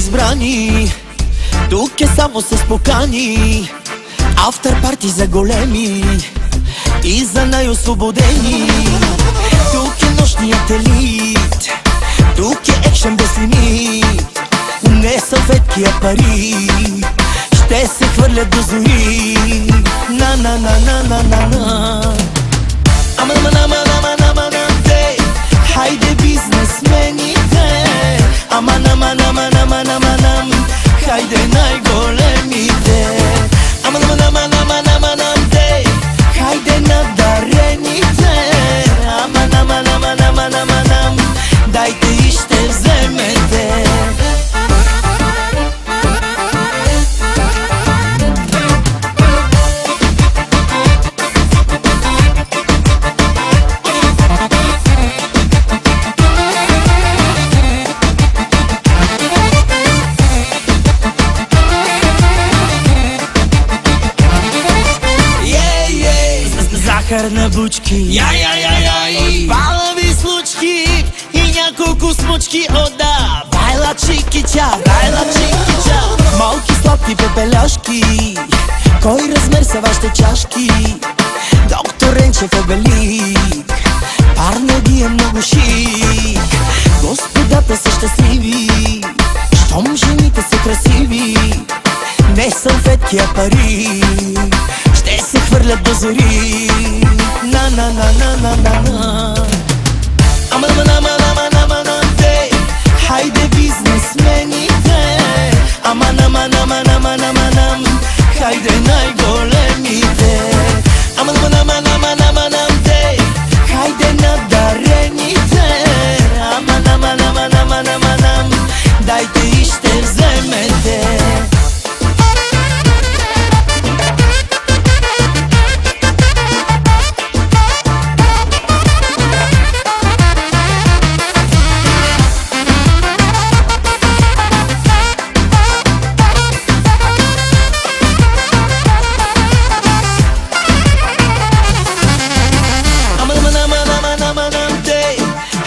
избрани, тук е само с покани. Афтер парти за големи и за най-освободени. Тук е нощният елит, тук е екшен без лимит. Не салфетки, а пари ще се хвърлят до зори. На-на-на-на-на-на-на. Ама-на-ма-на-ма-на-ма-на-ма-на-те. Хайде бизнесмените. Ама-на-ма-на-ма-на-ма-на-ма-нам. Хайде най-големите. Ама-на-ма-на-ма-на-ма-на-ма-те. Хайде надарените. Ама-на-ма-на-ма-на-ма-на-ма-нам. Дайте и ще вземете. Захар на бучки, палави случки и няколко смучки. О да, байла чикича, байла чикича. Малки сладки пепеляшки, кой размер са вашите чашки? Доктор Ренчев е велик, парно ги е много шик. Господата са щастливи, щом жените са красиви. Не салфетки, а пари ще се хвърлят до зори. На-на-на-на-на-на-на. Ама-на-ма-на-ма-на-ма-на-ма-те. Хайде бизнесмените. Ама-на-ма-на-ма-на-ма-на-ма-нам. Хайде най-големите. Ама-на-ма-на-ма-на-ма-на-ма-те. Хайде надарените. Ама-на-ма-на-ма-на-ма-на-ма-нам. Дайте и ще вземете.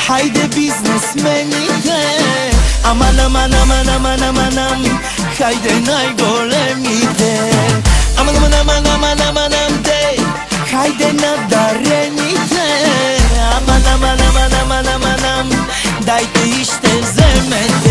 Хайде бизнесмените. Ама-на-ма-на-ма-на-ма-на-ма-нам. Хайде най-големите. Ама-на-ма-на-ма-на-ма-на-ма-те. Хайде надарените. Ама-на-ма-на-ма-на-ма-нам. Дайте и ще вземете.